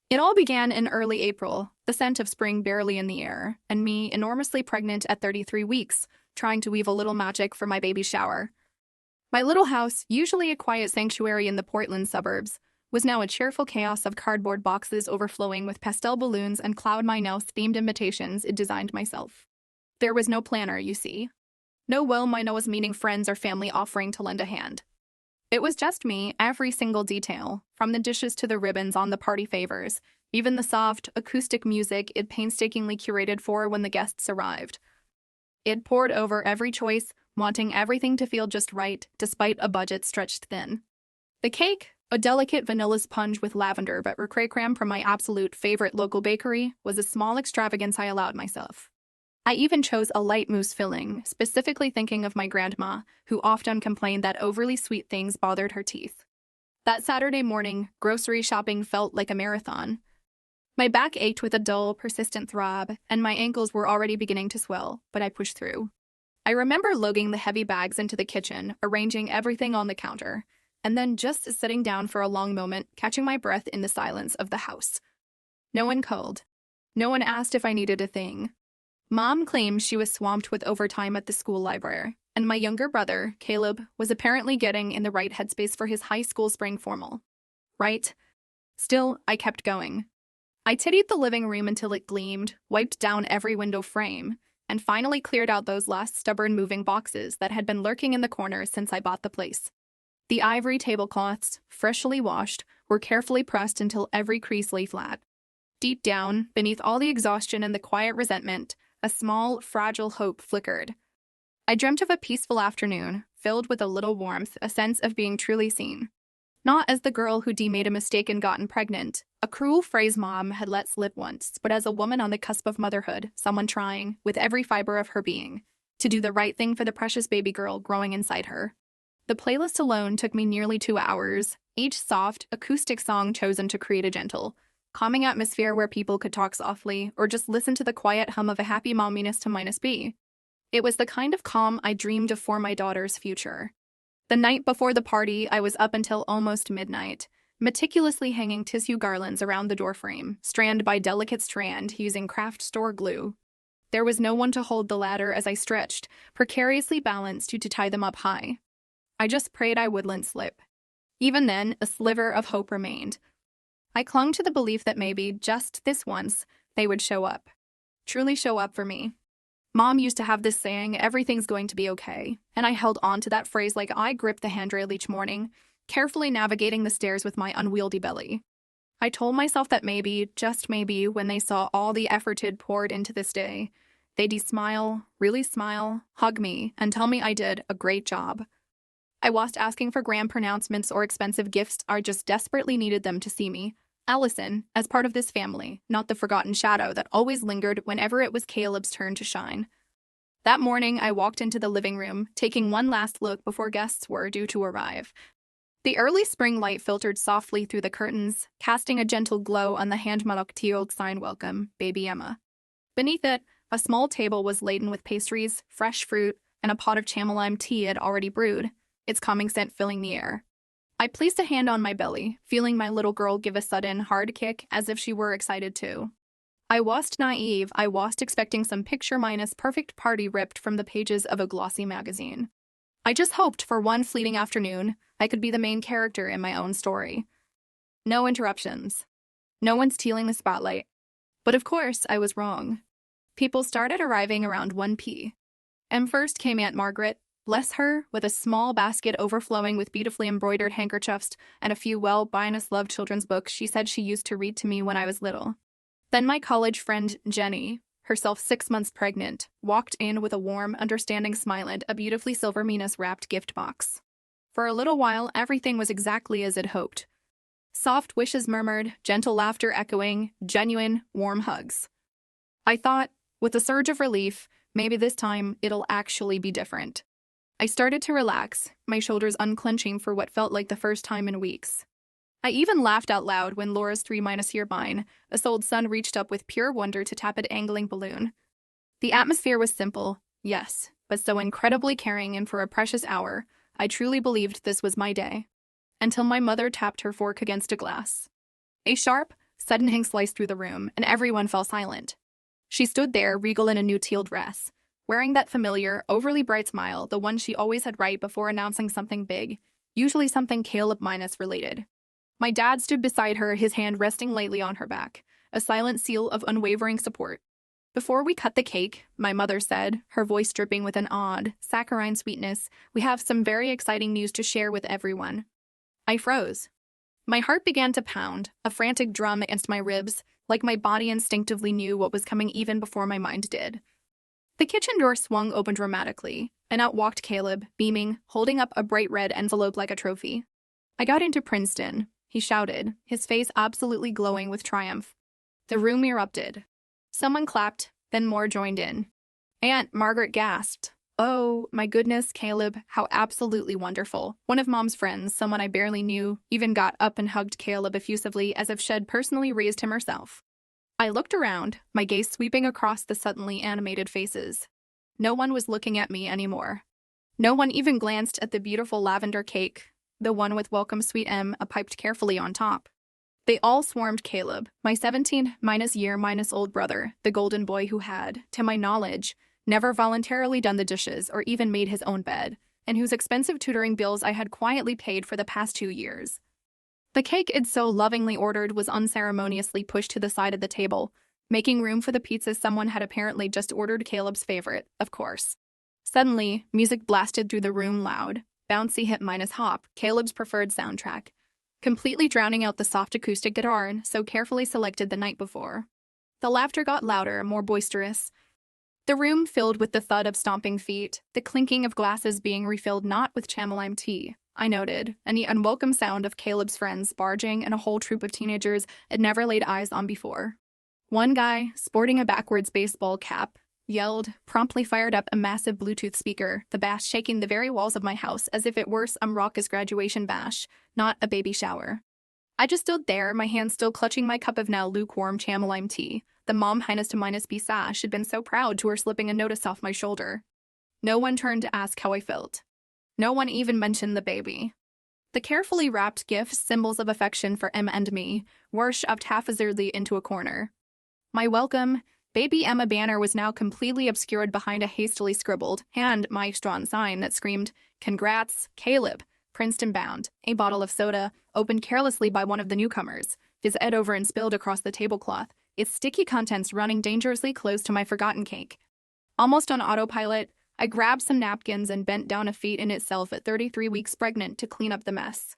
It all began in early April, the scent of spring barely in the air, and me enormously pregnant at 33 weeks, trying to weave a little magic for my baby's shower. My little house, usually a quiet sanctuary in the Portland suburbs, was now a cheerful chaos of cardboard boxes overflowing with pastel balloons and Cloud My Nose-themed invitations it designed myself. There was no planner, you see. No Will My Nose meeting friends or family offering to lend a hand. It was just me, every single detail, from the dishes to the ribbons on the party favors, even the soft, acoustic music it painstakingly curated for when the guests arrived. It poured over every choice, wanting everything to feel just right, despite a budget stretched thin. The cake, a delicate vanilla sponge with lavender but cray-cram from my absolute favorite local bakery, was a small extravagance I allowed myself. I even chose a light mousse filling, specifically thinking of my grandma, who often complained that overly sweet things bothered her teeth. That Saturday morning, grocery shopping felt like a marathon. My back ached with a dull, persistent throb, and my ankles were already beginning to swell, but I pushed through. I remember lugging the heavy bags into the kitchen, arranging everything on the counter, and then just sitting down for a long moment, catching my breath in the silence of the house. No one called. No one asked if I needed a thing. Mom claimed she was swamped with overtime at the school library, and my younger brother, Caleb, was apparently getting in the right headspace for his high school spring formal. Right? Still, I kept going. I tittied the living room until it gleamed, wiped down every window frame, and finally cleared out those last stubborn moving boxes that had been lurking in the corners since I bought the place. The ivory tablecloths, freshly washed, were carefully pressed until every crease lay flat. Deep down, beneath all the exhaustion and the quiet resentment, a small, fragile hope flickered. I dreamt of a peaceful afternoon, filled with a little warmth, a sense of being truly seen. Not as the girl who made a mistake and gotten pregnant, a cruel phrase Mom had let slip once, but as a woman on the cusp of motherhood, someone trying, with every fiber of her being, to do the right thing for the precious baby girl growing inside her. The playlist alone took me nearly 2 hours, each soft, acoustic song chosen to create a gentle, calming atmosphere where people could talk softly or just listen to the quiet hum of a happy momminess to minus B. It was the kind of calm I dreamed of for my daughter's future. The night before the party, I was up until almost midnight, meticulously hanging tissue garlands around the doorframe, strand by delicate strand, using craft store glue. There was no one to hold the ladder as I stretched, precariously balanced to tie them up high. I just prayed I wouldn't slip. Even then, a sliver of hope remained. I clung to the belief that maybe, just this once, they would show up. Truly show up for me. Mom used to have this saying, everything's going to be okay, and I held on to that phrase like I gripped the handrail each morning, carefully navigating the stairs with my unwieldy belly. I told myself that maybe, just maybe, when they saw all the effort I'd poured into this day, they'd smile, really smile, hug me, and tell me I did a great job. I wasn't asking for grand pronouncements or expensive gifts, I just desperately needed them to see me, Allison, as part of this family, not the forgotten shadow that always lingered whenever it was Caleb's turn to shine. That morning, I walked into the living room, taking one last look before guests were due to arrive. The early spring light filtered softly through the curtains, casting a gentle glow on the hand-marked sign welcome, Baby Emma. Beneath it, a small table was laden with pastries, fresh fruit, and a pot of chamomile tea I'd already brewed, its calming scent filling the air. I placed a hand on my belly, feeling my little girl give a sudden, hard kick as if she were excited too. I wasn't naive, I wasn't expecting some picture-perfect party ripped from the pages of a glossy magazine. I just hoped for one fleeting afternoon, I could be the main character in my own story. No interruptions. No one stealing the spotlight. But of course, I was wrong. People started arriving around 1 p.m. First came Aunt Margaret, bless her, with a small basket overflowing with beautifully embroidered handkerchiefs and a few well-loved children's books she said she used to read to me when I was little. Then my college friend, Jenny, herself 6 months pregnant, walked in with a warm, understanding smile and a beautifully silver wrapped gift box. For a little while, everything was exactly as I'd hoped. Soft wishes murmured, gentle laughter echoing, genuine, warm hugs. I thought, with a surge of relief, maybe this time it'll actually be different. I started to relax, my shoulders unclenching for what felt like the first time in weeks. I even laughed out loud when Laura's 3-year mine, a sold son reached up with pure wonder to tap an angling balloon. The atmosphere was simple, yes, but so incredibly caring, and for a precious hour, I truly believed this was my day. Until my mother tapped her fork against a glass. A sharp, Sudden hang sliced through the room, and everyone fell silent. She stood there, regal in a new teal dress, wearing that familiar, overly bright smile, the one she always had right before announcing something big, usually something Caleb minus related. My dad stood beside her, his hand resting lightly on her back, a silent seal of unwavering support. Before we cut the cake, my mother said, her voice dripping with an odd, saccharine sweetness, we have some very exciting news to share with everyone. I froze. My heart began to pound, a frantic drum against my ribs, like my body instinctively knew what was coming even before my mind did. The kitchen door swung open dramatically, and out walked Caleb, beaming, holding up a bright red envelope like a trophy. I got into Princeton, he shouted, his face absolutely glowing with triumph. The room erupted. Someone clapped, then more joined in. Aunt Margaret gasped. Oh, my goodness, Caleb, how absolutely wonderful. One of Mom's friends, someone I barely knew, even got up and hugged Caleb effusively as if she'd personally raised him herself. I looked around, my gaze sweeping across the suddenly animated faces. No one was looking at me anymore. No one even glanced at the beautiful lavender cake, the one with Welcome Sweet M piped carefully on top. They all swarmed Caleb, my 17-year-old brother, the golden boy who had, to my knowledge, never voluntarily done the dishes or even made his own bed, and whose expensive tutoring bills I had quietly paid for the past 2 years. The cake I'd so lovingly ordered was unceremoniously pushed to the side of the table, making room for the pizza someone had apparently just ordered, Caleb's favorite, of course. Suddenly, music blasted through the room loud, bouncy hip minus hop, Caleb's preferred soundtrack, completely drowning out the soft acoustic guitar so carefully selected the night before. The laughter got louder, more boisterous. The room filled with the thud of stomping feet, the clinking of glasses being refilled not with chamomile tea, I noted, and the unwelcome sound of Caleb's friends barging and a whole troop of teenagers I'd never laid eyes on before. One guy, sporting a backwards baseball cap, yelled, promptly fired up a massive Bluetooth speaker, the bass shaking the very walls of my house as if it were some raucous graduation bash, not a baby shower. I just stood there, my hand still clutching my cup of now lukewarm chamomile tea. The mom highness to minus B sash had been so proud to her slipping a notice off my shoulder. No one turned to ask how I felt. No one even mentioned the baby. The carefully wrapped gifts, symbols of affection for Emma and me, were shoved haphazardly into a corner. My welcome, Baby Emma banner was now completely obscured behind a hastily scribbled, hand-maestron sign that screamed, "Congrats, Caleb, Princeton bound," a bottle of soda, opened carelessly by one of the newcomers, fizzed over and spilled across the tablecloth, its sticky contents running dangerously close to my forgotten cake. Almost on autopilot, I grabbed some napkins and bent down a feat in itself at 33 weeks pregnant to clean up the mess.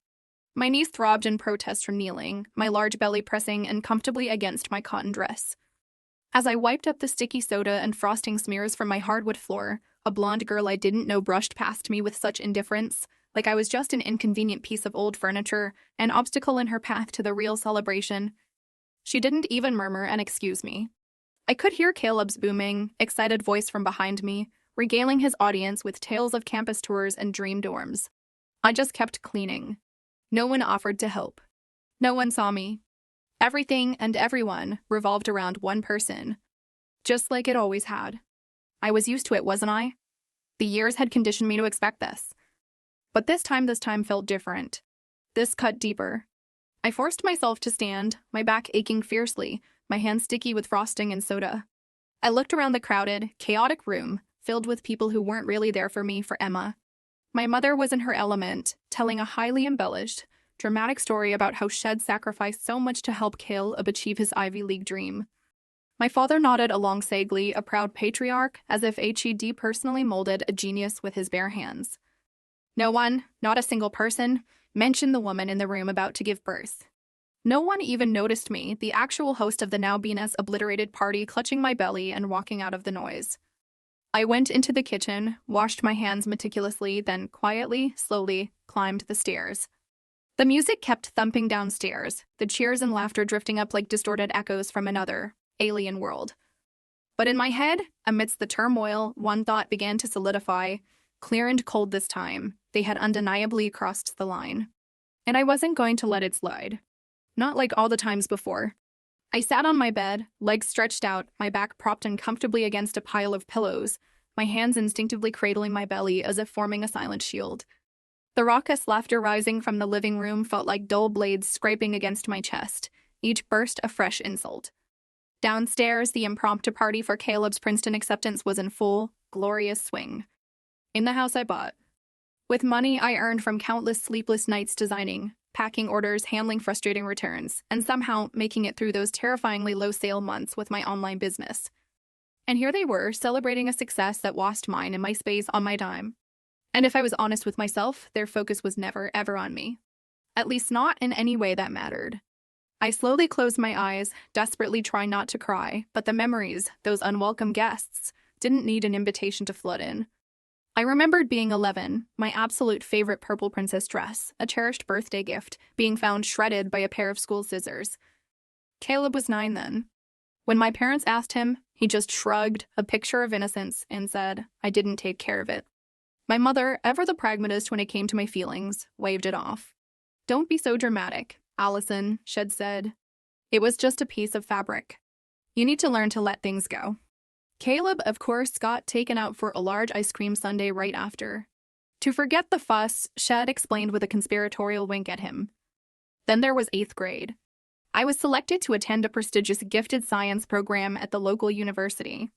My knees throbbed in protest from kneeling, my large belly pressing uncomfortably against my cotton dress. As I wiped up the sticky soda and frosting smears from my hardwood floor, a blonde girl I didn't know brushed past me with such indifference, like I was just an inconvenient piece of old furniture, an obstacle in her path to the real celebration. She didn't even murmur an excuse me. I could hear Caleb's booming, excited voice from behind me, regaling his audience with tales of campus tours and dream dorms. I just kept cleaning. No one offered to help. No one saw me. Everything and everyone revolved around one person, just like it always had. I was used to it, wasn't I? The years had conditioned me to expect this. But this time felt different. This cut deeper. I forced myself to stand, my back aching fiercely, my hands sticky with frosting and soda. I looked around the crowded, chaotic room, filled with people who weren't really there for me, for Emma. My mother was in her element, telling a highly embellished, dramatic story about how she'd sacrificed so much to help Caleb achieve his Ivy League dream. My father nodded along sagely, a proud patriarch, as if HED personally molded a genius with his bare hands. No one, not a single person, mentioned the woman in the room about to give birth. No one even noticed me, the actual host of the now BNS obliterated party, clutching my belly and walking out of the noise. I went into the kitchen, washed my hands meticulously, then quietly, slowly, climbed the stairs. The music kept thumping downstairs, the cheers and laughter drifting up like distorted echoes from another, alien world. But in my head, amidst the turmoil, one thought began to solidify, clear and cold this time. They had undeniably crossed the line. And I wasn't going to let it slide. Not like all the times before. I sat on my bed, legs stretched out, my back propped uncomfortably against a pile of pillows, my hands instinctively cradling my belly as if forming a silent shield. The raucous laughter rising from the living room felt like dull blades scraping against my chest, each burst a fresh insult. Downstairs, the impromptu party for Caleb's Princeton acceptance was in full, glorious swing. In the house I bought. With money I earned from countless sleepless nights designing, packing orders, handling frustrating returns, and somehow making it through those terrifyingly low sale months with my online business. And here they were, celebrating a success that lost mine and my space on my dime. And if I was honest with myself, their focus was never, ever on me. At least not in any way that mattered. I slowly closed my eyes, desperately trying not to cry, but the memories, those unwelcome guests, didn't need an invitation to flood in. I remembered being 11, my absolute favorite purple princess dress, a cherished birthday gift, being found shredded by a pair of school scissors. Caleb was 9 then. When my parents asked him, he just shrugged, a picture of innocence, and said, I didn't take care of it. My mother, ever the pragmatist when it came to my feelings, waved it off. Don't be so dramatic, Allison, she'd said. It was just a piece of fabric. You need to learn to let things go. Caleb, of course, got taken out for a large ice cream sundae right after. To forget the fuss, Shed explained with a conspiratorial wink at him. Then there was 8th grade. I was selected to attend a prestigious gifted science program at the local university.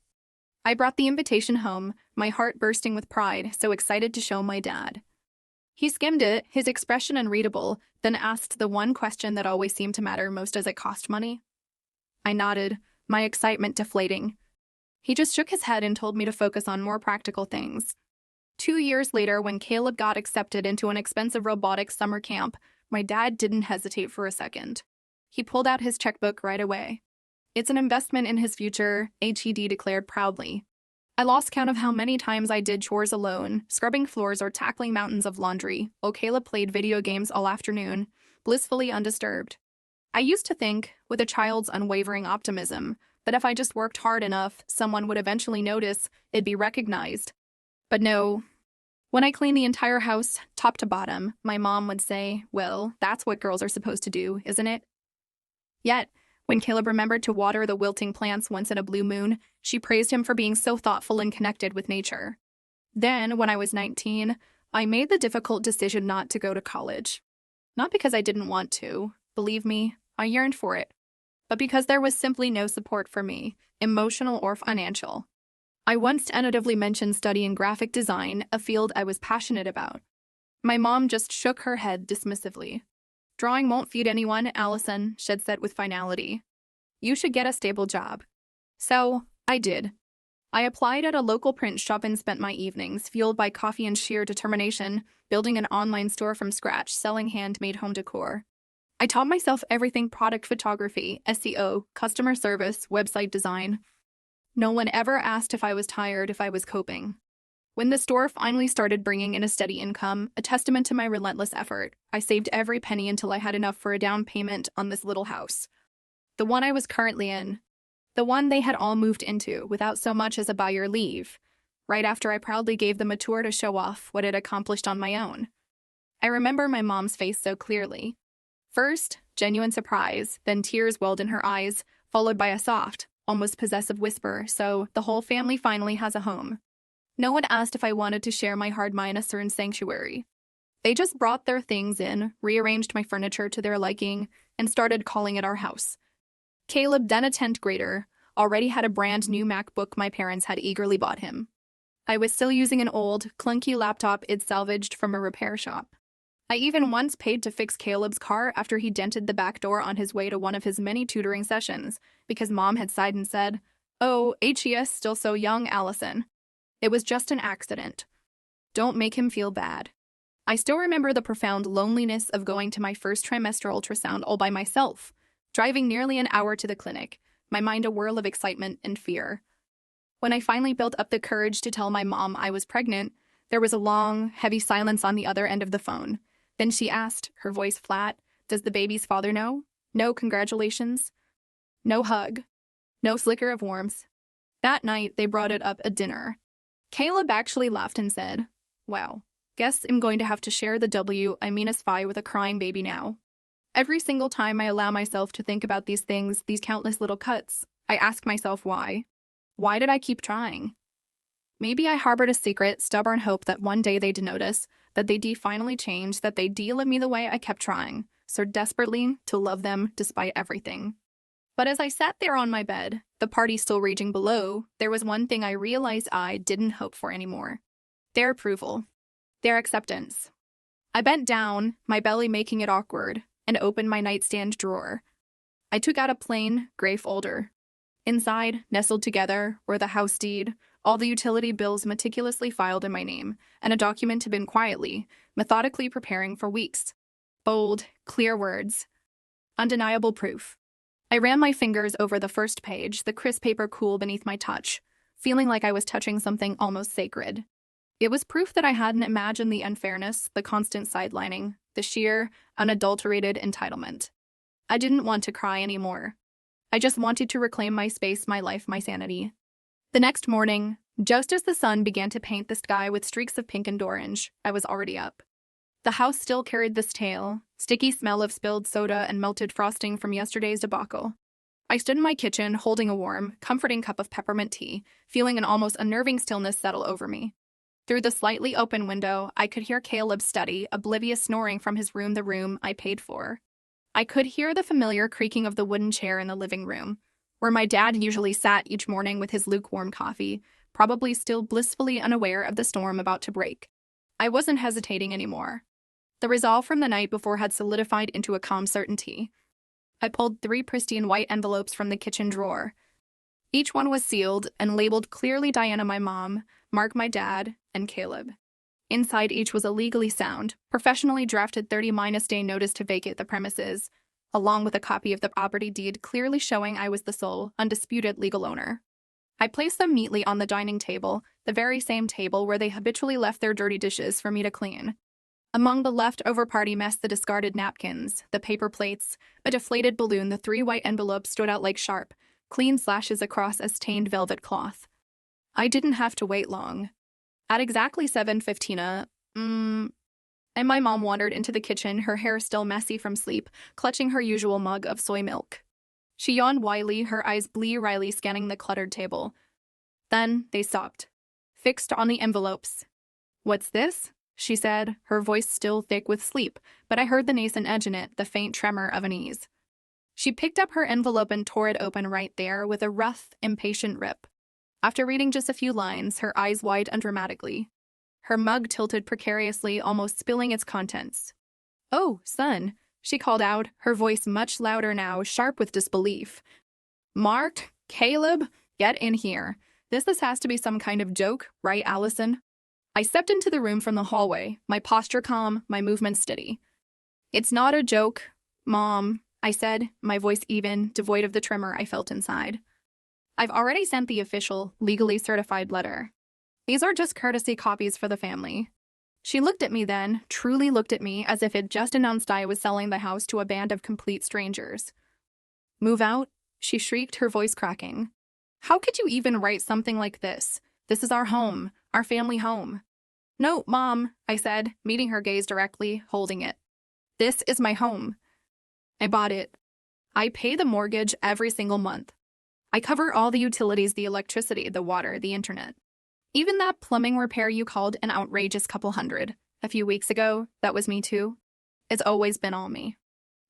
I brought the invitation home, my heart bursting with pride, so excited to show my dad. He skimmed it, his expression unreadable, then asked the one question that always seemed to matter most as it cost money. I nodded, my excitement deflating. He just shook his head and told me to focus on more practical things. 2 years later, when Caleb got accepted into an expensive robotics summer camp, my dad didn't hesitate for a second. He pulled out his checkbook right away. It's an investment in his future, HED declared proudly. I lost count of how many times I did chores alone, scrubbing floors or tackling mountains of laundry, while Caleb played video games all afternoon, blissfully undisturbed. I used to think, with a child's unwavering optimism, that if I just worked hard enough, someone would eventually notice, it'd be recognized. But no. When I cleaned the entire house, top to bottom, my mom would say, well, that's what girls are supposed to do, isn't it? Yet, when Caleb remembered to water the wilting plants once in a blue moon, she praised him for being so thoughtful and connected with nature. Then, when I was 19, I made the difficult decision not to go to college. Not because I didn't want to. Believe me, I yearned for it. But because there was simply no support for me, emotional or financial. I once tentatively mentioned studying graphic design, a field I was passionate about. My mom just shook her head dismissively. Drawing won't feed anyone, Allison, she'd said with finality. You should get a stable job. So, I did. I applied at a local print shop and spent my evenings, fueled by coffee and sheer determination, building an online store from scratch, selling handmade home decor. I taught myself everything: product photography, SEO, customer service, website design. No one ever asked if I was tired, if I was coping. When the store finally started bringing in a steady income, a testament to my relentless effort, I saved every penny until I had enough for a down payment on this little house. The one I was currently in. The one they had all moved into without so much as a buyer leave, right after I proudly gave them a tour to show off what I'd accomplished on my own. I remember my mom's face so clearly. First, genuine surprise, then tears welled in her eyes, followed by a soft, almost possessive whisper, so the whole family finally has a home. No one asked if I wanted to share my hard mine a certain sanctuary. They just brought their things in, rearranged my furniture to their liking, and started calling it our house. Caleb, then a 10th grader, already had a brand new MacBook my parents had eagerly bought him. I was still using an old, clunky laptop I'd salvaged from a repair shop. I even once paid to fix Caleb's car after he dented the back door on his way to one of his many tutoring sessions, because Mom had sighed and said, "Oh, HES still so young, Allison. It was just an accident. Don't make him feel bad." I still remember the profound loneliness of going to my first trimester ultrasound all by myself, driving nearly an hour to the clinic, my mind a whirl of excitement and fear. When I finally built up the courage to tell my mom I was pregnant, there was a long, heavy silence on the other end of the phone. Then she asked, her voice flat, "Does the baby's father know? No congratulations?" No hug. No flicker of warmth. That night, they brought it up at dinner. Caleb actually laughed and said, "Wow, guess I'm going to have to share the W-phi with a crying baby now." Every single time I allow myself to think about these things, these countless little cuts, I ask myself why. Why did I keep trying? Maybe I harbored a secret, stubborn hope that one day they'd notice, that they'd finally change, that they'd deal with me the way I kept trying, so desperately to love them despite everything. But as I sat there on my bed, the party still raging below, there was one thing I realized I didn't hope for anymore. Their approval. Their acceptance. I bent down, my belly making it awkward, and opened my nightstand drawer. I took out a plain, gray folder. Inside, nestled together, were the house deed, all the utility bills meticulously filed in my name, and a document had been quietly, methodically preparing for weeks. Bold, clear words. Undeniable proof. I ran my fingers over the first page, the crisp paper cool beneath my touch, feeling like I was touching something almost sacred. It was proof that I hadn't imagined the unfairness, the constant sidelining, the sheer, unadulterated entitlement. I didn't want to cry anymore. I just wanted to reclaim my space, my life, my sanity. The next morning, just as the sun began to paint the sky with streaks of pink and orange, I was already up. The house still carried the stale, sticky smell of spilled soda and melted frosting from yesterday's debacle. I stood in my kitchen, holding a warm, comforting cup of peppermint tea, feeling an almost unnerving stillness settle over me. Through the slightly open window, I could hear Caleb study, oblivious snoring from his room, the room I paid for. I could hear the familiar creaking of the wooden chair in the living room, where my dad usually sat each morning with his lukewarm coffee, probably still blissfully unaware of the storm about to break. I wasn't hesitating anymore. The resolve from the night before had solidified into a calm certainty. I pulled 3 pristine white envelopes from the kitchen drawer. Each one was sealed and labeled clearly Diana, my mom, Mark, my dad, and Caleb. Inside each was a legally sound, professionally drafted 30-day notice to vacate the premises, along with a copy of the property deed clearly showing I was the sole, undisputed legal owner. I placed them neatly on the dining table, the very same table where they habitually left their dirty dishes for me to clean. Among the leftover party mess, the discarded napkins, the paper plates, a deflated balloon, the 3 white envelopes stood out like sharp, clean slashes across a stained velvet cloth. I didn't have to wait long. At exactly 7:15, and my mom wandered into the kitchen, her hair still messy from sleep, clutching her usual mug of soy milk. She yawned wryly, her eyes bleary-wryly scanning the cluttered table. Then they stopped, fixed on the envelopes. "What's this?" she said, her voice still thick with sleep, but I heard the nascent edge in it, the faint tremor of unease. She picked up her envelope and tore it open right there with a rough, impatient rip. After reading just a few lines, her eyes widened dramatically. Her mug tilted precariously, almost spilling its contents. "Oh, son," she called out, her voice much louder now, sharp with disbelief. "Mark, Caleb, get in here. This has to be some kind of joke, right, Allison?" I stepped into the room from the hallway, my posture calm, my movements steady. "It's not a joke, Mom," I said, my voice even, devoid of the tremor I felt inside. "I've already sent the official, legally certified letter. These are just courtesy copies for the family." She looked at me then, truly looked at me, as if it just announced I was selling the house to a band of complete strangers. "Move out?" she shrieked, her voice cracking. "How could you even write something like this? This is our home, our family home." "No, Mom," I said, meeting her gaze directly, holding it. "This is my home. I bought it. I pay the mortgage every single month. I cover all the utilities, the electricity, the water, the internet. Even that plumbing repair you called an outrageous couple hundred a few weeks ago, that was me too. It's always been all me."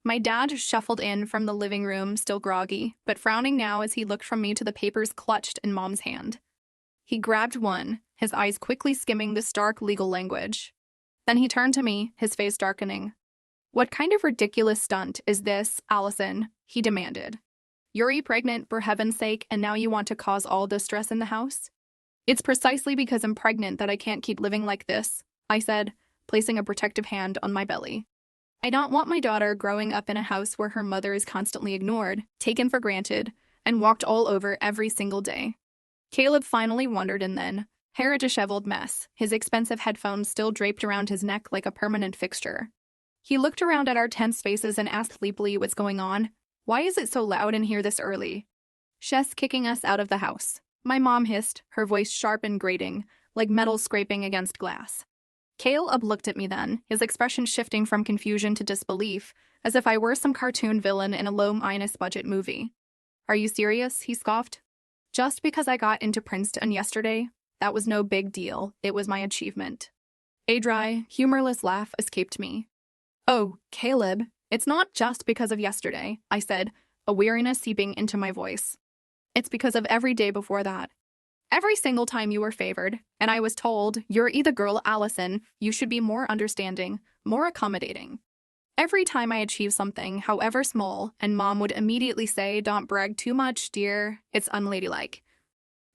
My dad shuffled in from the living room, still groggy, but frowning now as he looked from me to the papers clutched in Mom's hand. He grabbed one, his eyes quickly skimming the stark legal language. Then he turned to me, his face darkening. "What kind of ridiculous stunt is this, Allison?" he demanded. "You're pregnant, for heaven's sake, and now you want to cause all this stress in the house?" "It's precisely because I'm pregnant that I can't keep living like this," I said, placing a protective hand on my belly. "I don't want my daughter growing up in a house where her mother is constantly ignored, taken for granted, and walked all over every single day." Caleb finally wondered, and then, hair a disheveled mess, his expensive headphones still draped around his neck like a permanent fixture. He looked around at our tense faces and asked sleepily, "What's going on? Why is it so loud in here this early?" "Shess kicking us out of the house," my mom hissed, her voice sharp and grating, like metal scraping against glass. Caleb looked at me then, his expression shifting from confusion to disbelief, as if I were some cartoon villain in a low-minus budget movie. "Are you serious?" he scoffed. "Just because I got into Princeton yesterday, that was no big deal. It was my achievement." A dry, humorless laugh escaped me. "Oh, Caleb, It's not just because of yesterday, I said, a weariness seeping into my voice. It's because of every day before that. Every single time you were favored, and I was told, you're the girl, Allison, you should be more understanding, more accommodating. Every time I achieved something, however small, and Mom would immediately say, don't brag too much, dear, it's unladylike.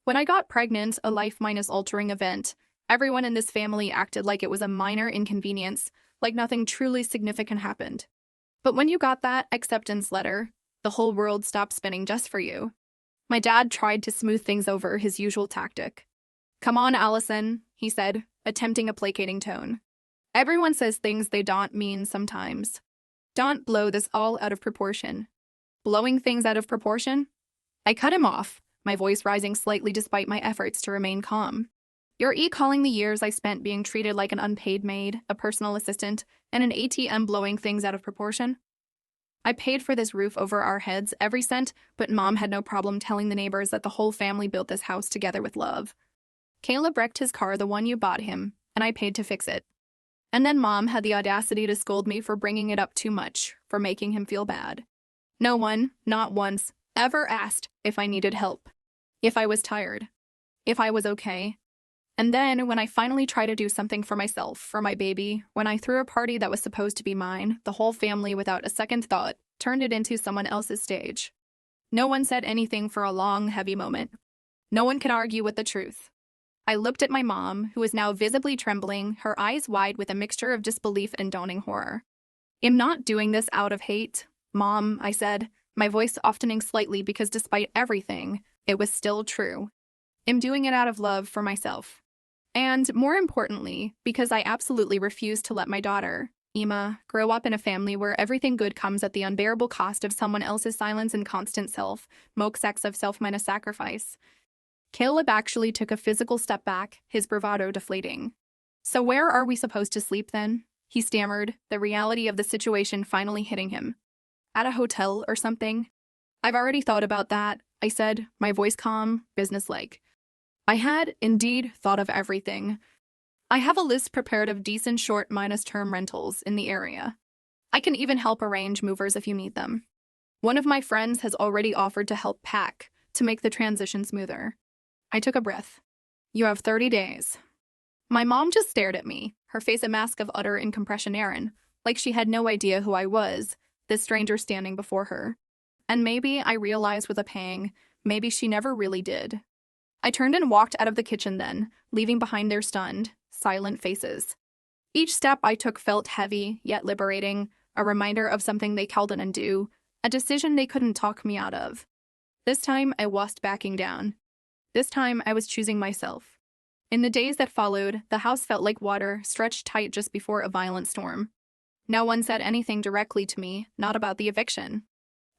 When I got pregnant, a life-altering event, everyone in this family acted like it was a minor inconvenience, like nothing truly significant happened. But when you got that acceptance letter, the whole world stopped spinning just for you. My dad tried to smooth things over, his usual tactic. Come on, Allison, he said, attempting a placating tone. Everyone says things they don't mean sometimes. Don't blow this all out of proportion. Blowing things out of proportion? I cut him off, my voice rising slightly despite my efforts to remain calm. You're calling the years I spent being treated like an unpaid maid, a personal assistant, and an ATM blowing things out of proportion? I paid for this roof over our heads, every cent, but Mom had no problem telling the neighbors that the whole family built this house together with love. Caleb wrecked his car, the one you bought him, and I paid to fix it. And then Mom had the audacity to scold me for bringing it up too much, for making him feel bad. No one, not once, ever asked if I needed help, if I was tired, if I was okay. And then, when I finally tried to do something for myself, for my baby, when I threw a party that was supposed to be mine, the whole family, without a second thought, turned it into someone else's stage. No one said anything for a long, heavy moment. No one could argue with the truth. I looked at my mom, who was now visibly trembling, her eyes wide with a mixture of disbelief and dawning horror. I'm not doing this out of hate, Mom, I said, my voice softening slightly because despite everything, it was still true. I'm doing it out of love for myself. And, more importantly, because I absolutely refuse to let my daughter, Emma, grow up in a family where everything good comes at the unbearable cost of someone else's silence and constant mock sex of self-sacrifice. Caleb actually took a physical step back, his bravado deflating. So where are we supposed to sleep then? He stammered, the reality of the situation finally hitting him. At a hotel or something? I've already thought about that, I said, my voice calm, businesslike. I had, indeed, thought of everything. I have a list prepared of decent short-term rentals in the area. I can even help arrange movers if you need them. One of my friends has already offered to help pack, to make the transition smoother. I took a breath. You have 30 days. My mom just stared at me, her face a mask of utter incomprehension, like she had no idea who I was, this stranger standing before her. And maybe, I realized with a pang, maybe she never really did. I turned and walked out of the kitchen then, leaving behind their stunned, silent faces. Each step I took felt heavy, yet liberating, a reminder of something they called an undo, a decision they couldn't talk me out of. This time, I wasn't backing down. This time, I was choosing myself. In the days that followed, the house felt like water, stretched tight just before a violent storm. No one said anything directly to me, not about the eviction.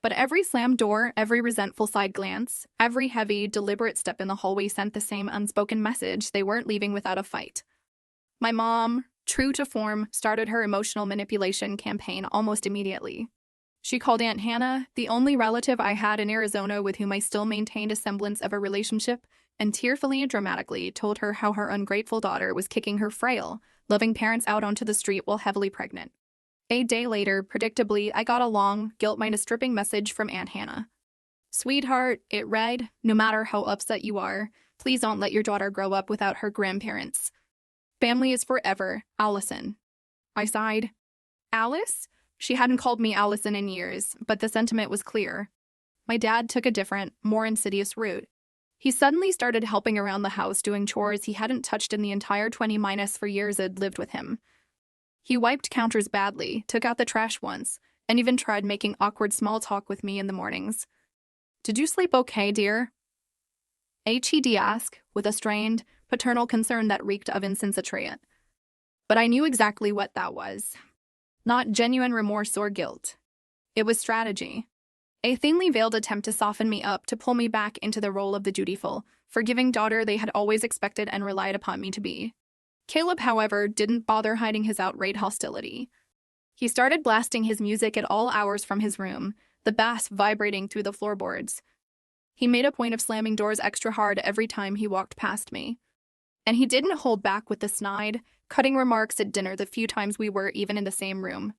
But every slammed door, every resentful side glance, every heavy, deliberate step in the hallway sent the same unspoken message: they weren't leaving without a fight. My mom, true to form, started her emotional manipulation campaign almost immediately. She called Aunt Hannah, the only relative I had in Arizona with whom I still maintained a semblance of a relationship, and tearfully and dramatically told her how her ungrateful daughter was kicking her frail, loving parents out onto the street while heavily pregnant. A day later, predictably, I got a long, guilt-stripping message from Aunt Hannah. Sweetheart, it read, no matter how upset you are, please don't let your daughter grow up without her grandparents. Family is forever, Allison. I sighed. Alice? She hadn't called me Allison in years, but the sentiment was clear. My dad took a different, more insidious route. He suddenly started helping around the house doing chores he hadn't touched in the entire 20- for years I'd lived with him. He wiped counters badly, took out the trash once, and even tried making awkward small talk with me in the mornings. Did you sleep okay, dear? He'd ask, with a strained, paternal concern that reeked of insincerity. But I knew exactly what that was. Not genuine remorse or guilt. It was strategy. A thinly veiled attempt to soften me up, to pull me back into the role of the dutiful, forgiving daughter they had always expected and relied upon me to be. Caleb, however, didn't bother hiding his outright hostility. He started blasting his music at all hours from his room, the bass vibrating through the floorboards. He made a point of slamming doors extra hard every time he walked past me. And he didn't hold back with the snide, cutting remarks at dinner the few times we were even in the same room.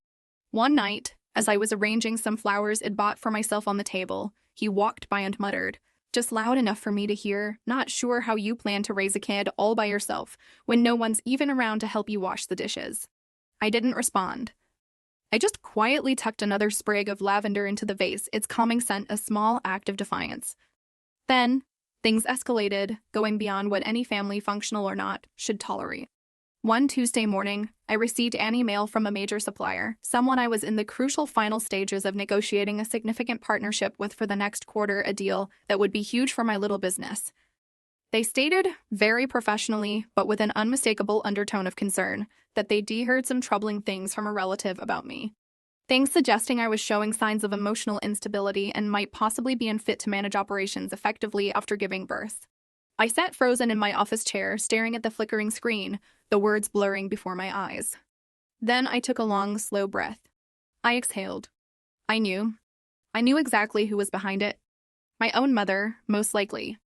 One night, As I was arranging some flowers I'd bought for myself on the table, he walked by and muttered, just loud enough for me to hear, "Not sure how you plan to raise a kid all by yourself when no one's even around to help you wash the dishes." I didn't respond. I just quietly tucked another sprig of lavender into the vase, its calming scent a small act of defiance. Then, things escalated, going beyond what any family, functional or not, should tolerate. One Tuesday morning, I received an email from a major supplier, someone I was in the crucial final stages of negotiating a significant partnership with for the next quarter, a deal that would be huge for my little business. They stated, very professionally, but with an unmistakable undertone of concern, that they'd heard some troubling things from a relative about me. Things suggesting I was showing signs of emotional instability and might possibly be unfit to manage operations effectively after giving birth. I sat frozen in my office chair, staring at the flickering screen, the words blurring before my eyes. Then I took a long, slow breath. I exhaled. I knew exactly who was behind it. My own mother, most likely.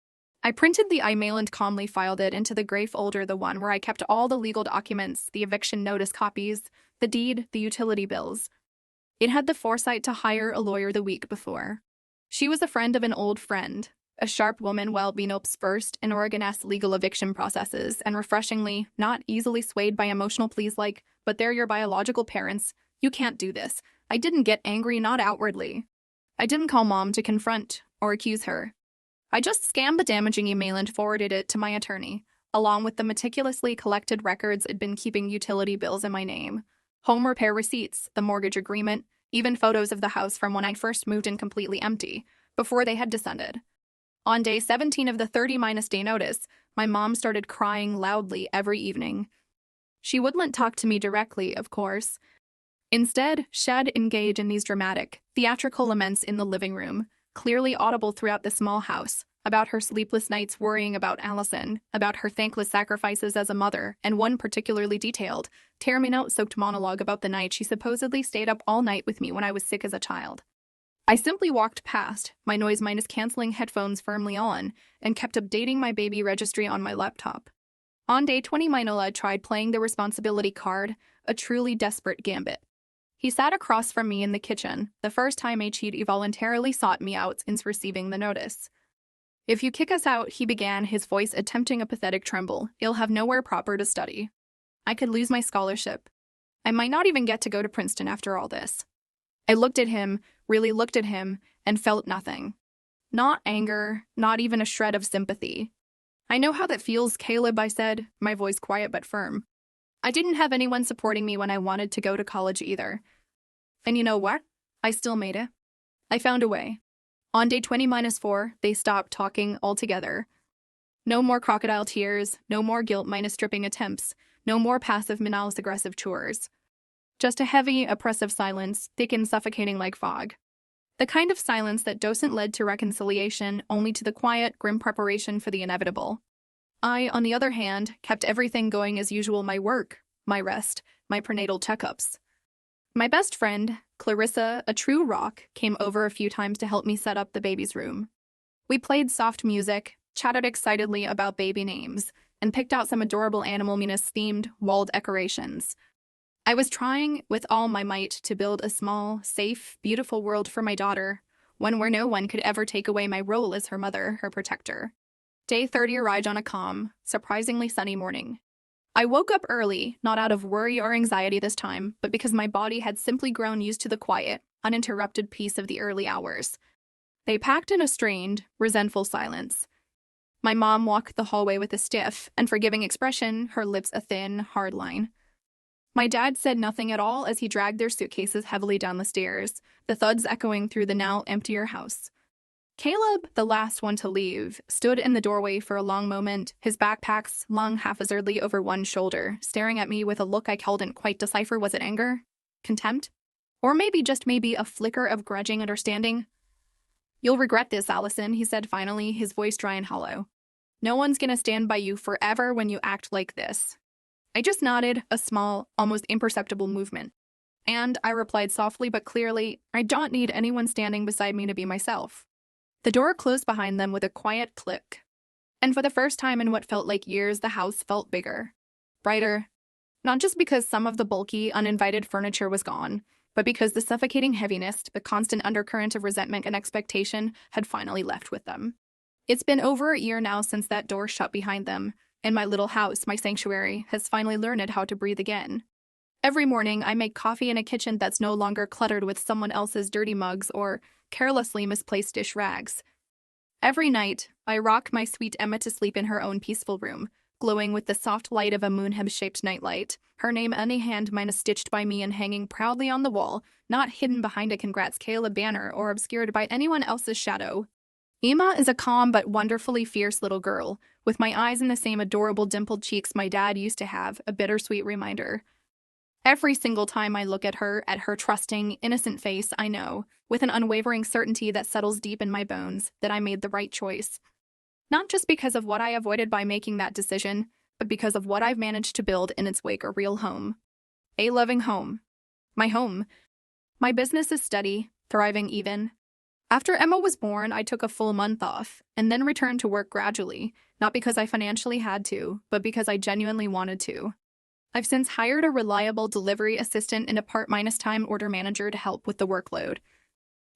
I printed the email and calmly filed it into the gray folder, the one where I kept all the legal documents, the eviction notice copies, the deed, the utility bills. It had the foresight to hire a lawyer the week before. She was a friend of an old friend, a sharp woman well-versed in Oregon-esque legal eviction processes, and refreshingly, not easily swayed by emotional pleas like, "But they're your biological parents, you can't do this." I didn't get angry, not outwardly. I didn't call Mom to confront or accuse her. I just scanned the damaging email and forwarded it to my attorney, along with the meticulously collected records I'd been keeping, utility bills in my name, home repair receipts, the mortgage agreement, even photos of the house from when I first moved in completely empty, before they had descended. On day 17 of the 30-day notice, my mom started crying loudly every evening. She wouldn't talk to me directly, of course. Instead, she'd engage in these dramatic, theatrical laments in the living room, clearly audible throughout the small house, about her sleepless nights worrying about Allison, about her thankless sacrifices as a mother, and one particularly detailed, tear-me-note-soaked monologue about the night she supposedly stayed up all night with me when I was sick as a child. I simply walked past, my noise-canceling headphones firmly on, and kept updating my baby registry on my laptop. On day 20, Minola tried playing the responsibility card, a truly desperate gambit. He sat across from me in the kitchen, the first time he'd involuntarily sought me out since receiving the notice. "If you kick us out," he began, his voice attempting a pathetic tremble, "you'll have nowhere proper to study. I could lose my scholarship. I might not even get to go to Princeton after all this." I looked at him, really looked at him, and felt nothing. Not anger, not even a shred of sympathy. "I know how that feels, Caleb," I said, my voice quiet but firm. I didn't have anyone supporting me when I wanted to go to college either. And you know what? I still made it. I found a way. On day 20-4, they stopped talking altogether. No more crocodile tears, no more guilt-stripping attempts, no more passive aggressive chores. Just a heavy, oppressive silence, thick and suffocating like fog. The kind of silence that doesn't lead to reconciliation, only to the quiet, grim preparation for the inevitable. I, on the other hand, kept everything going as usual: my work, my rest, my prenatal checkups. My best friend, Clarissa, a true rock, came over a few times to help me set up the baby's room. We played soft music, chatted excitedly about baby names, and picked out some adorable animal-themed wall decorations. I was trying, with all my might, to build a small, safe, beautiful world for my daughter, one where no one could ever take away my role as her mother, her protector. Day 30 arrived on a calm, surprisingly sunny morning. I woke up early, not out of worry or anxiety this time, but because my body had simply grown used to the quiet, uninterrupted peace of the early hours. They packed in a strained, resentful silence. My mom walked the hallway with a stiff and forgiving expression, her lips a thin, hard line. My dad said nothing at all as he dragged their suitcases heavily down the stairs, the thuds echoing through the now emptier house. Caleb, the last one to leave, stood in the doorway for a long moment, his backpack slung haphazardly over one shoulder, staring at me with a look I couldn't quite decipher. Was it anger? Contempt? Or maybe a flicker of grudging understanding? "You'll regret this, Allison," he said finally, his voice dry and hollow. "No one's gonna stand by you forever when you act like this." I just nodded, a small, almost imperceptible movement. And I replied softly but clearly, "I don't need anyone standing beside me to be myself." The door closed behind them with a quiet click. And for the first time in what felt like years, the house felt bigger, brighter. Not just because some of the bulky, uninvited furniture was gone, but because the suffocating heaviness, the constant undercurrent of resentment and expectation had finally left with them. It's been over a year now since that door shut behind them, and my little house, my sanctuary, has finally learned how to breathe again. Every morning, I make coffee in a kitchen that's no longer cluttered with someone else's dirty mugs or carelessly misplaced dish rags. Every night, I rock my sweet Emma to sleep in her own peaceful room, glowing with the soft light of a moonheb-shaped nightlight, her name any hand mine stitched by me and hanging proudly on the wall, not hidden behind a Congrats Caleb banner or obscured by anyone else's shadow. Emma is a calm but wonderfully fierce little girl, with my eyes in the same adorable dimpled cheeks my dad used to have, a bittersweet reminder. Every single time I look at her trusting, innocent face, I know, with an unwavering certainty that settles deep in my bones, that I made the right choice. Not just because of what I avoided by making that decision, but because of what I've managed to build in its wake, a real home. A loving home. My home. My business is steady, thriving even. After Emma was born, I took a full month off, and then returned to work gradually, not because I financially had to, but because I genuinely wanted to. I've since hired a reliable delivery assistant and a part-time order manager to help with the workload.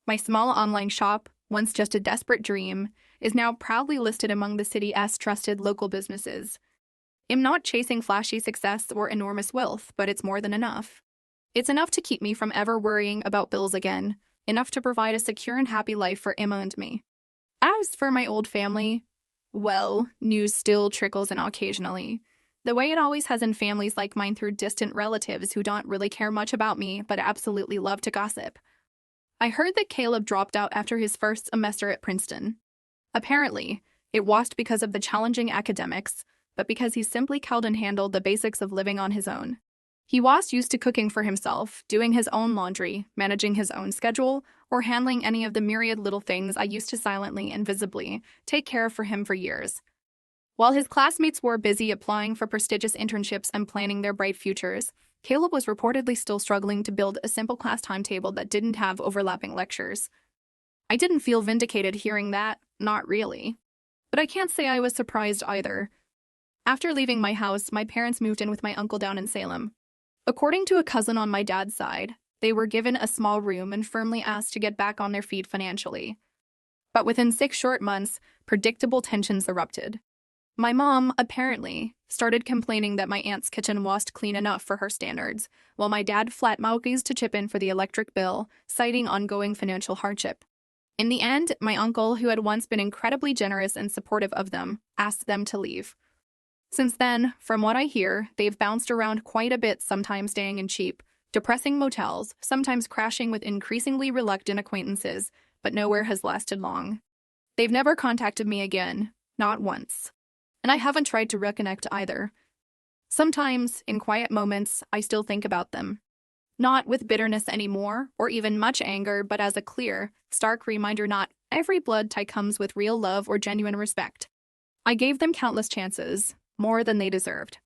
My small online shop, once just a desperate dream, is now proudly listed among the city's trusted local businesses. I'm not chasing flashy success or enormous wealth, but it's more than enough. It's enough to keep me from ever worrying about bills again, enough to provide a secure and happy life for Emma and me. As for my old family, well, news still trickles in occasionally, the way it always has in families like mine through distant relatives who don't really care much about me but absolutely love to gossip. I heard that Caleb dropped out after his first semester at Princeton. Apparently, it wasn't because of the challenging academics, but because he simply couldn't handle the basics of living on his own. He was used to cooking for himself, doing his own laundry, managing his own schedule, or handling any of the myriad little things I used to silently and visibly take care of for him for years. While his classmates were busy applying for prestigious internships and planning their bright futures, Caleb was reportedly still struggling to build a simple class timetable that didn't have overlapping lectures. I didn't feel vindicated hearing that, not really. But I can't say I was surprised either. After leaving my house, my parents moved in with my uncle down in Salem. According to a cousin on my dad's side, they were given a small room and firmly asked to get back on their feet financially. But within 6 short months, predictable tensions erupted. My mom, apparently, started complaining that my aunt's kitchen wasn't clean enough for her standards, while my dad flat-mouthed to chip in for the electric bill, citing ongoing financial hardship. In the end, my uncle, who had once been incredibly generous and supportive of them, asked them to leave. Since then, from what I hear, they've bounced around quite a bit, sometimes staying in cheap, depressing motels, sometimes crashing with increasingly reluctant acquaintances, but nowhere has lasted long. They've never contacted me again, not once. And I haven't tried to reconnect either. Sometimes, in quiet moments, I still think about them. Not with bitterness anymore, or even much anger, but as a clear, stark reminder not every blood tie comes with real love or genuine respect. I gave them countless chances, more than they deserved.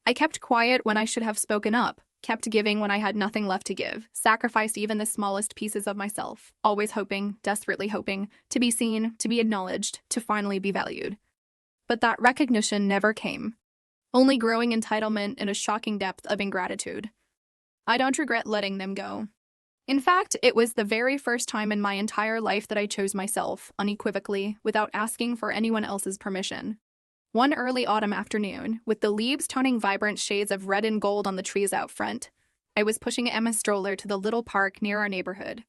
I kept quiet when I should have spoken up, kept giving when I had nothing left to give, sacrificed even the smallest pieces of myself, always hoping, desperately hoping, to be seen, to be acknowledged, to finally be valued. But that recognition never came. Only growing entitlement and a shocking depth of ingratitude. I don't regret letting them go. In fact, it was the very first time in my entire life that I chose myself, unequivocally, without asking for anyone else's permission. One early autumn afternoon, with the leaves toning vibrant shades of red and gold on the trees out front, I was pushing Emma's stroller to the little park near our neighborhood.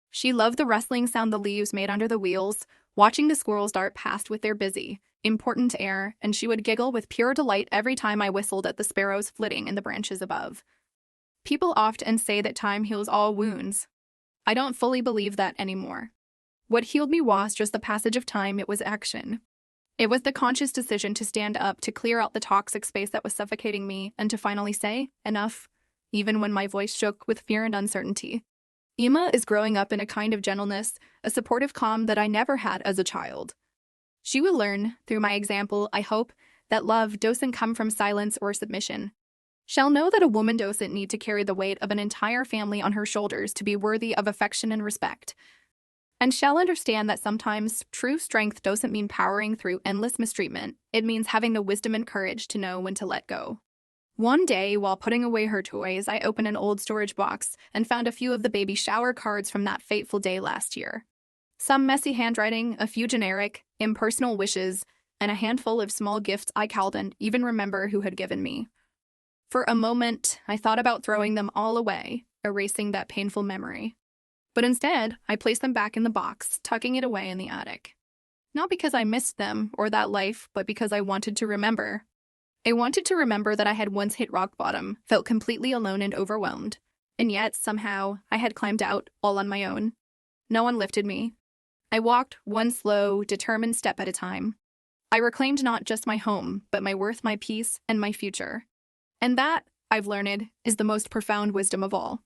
She loved the rustling sound the leaves made under the wheels, watching the squirrels dart past with their busy, important air, and she would giggle with pure delight every time I whistled at the sparrows flitting in the branches above. People often say that time heals all wounds. I don't fully believe that anymore. What healed me was just the passage of time, it was action. It was the conscious decision to stand up, to clear out the toxic space that was suffocating me, and to finally say, enough, even when my voice shook with fear and uncertainty. Emma is growing up in a kind of gentleness, a supportive calm that I never had as a child. She will learn, through my example, I hope, that love doesn't come from silence or submission. She'll know that a woman doesn't need to carry the weight of an entire family on her shoulders to be worthy of affection and respect. And she'll understand that sometimes true strength doesn't mean powering through endless mistreatment. It means having the wisdom and courage to know when to let go. One day, while putting away her toys, I opened an old storage box and found a few of the baby shower cards from that fateful day last year. Some messy handwriting, a few generic, impersonal wishes, and a handful of small gifts I couldn't even remember who had given me. For a moment, I thought about throwing them all away, erasing that painful memory. But instead, I placed them back in the box, tucking it away in the attic. Not because I missed them or that life, but because I wanted to remember. I wanted to remember that I had once hit rock bottom, felt completely alone and overwhelmed. And yet, somehow, I had climbed out, all on my own. No one lifted me. I walked one slow, determined step at a time. I reclaimed not just my home, but my worth, my peace, and my future. And that, I've learned, is the most profound wisdom of all.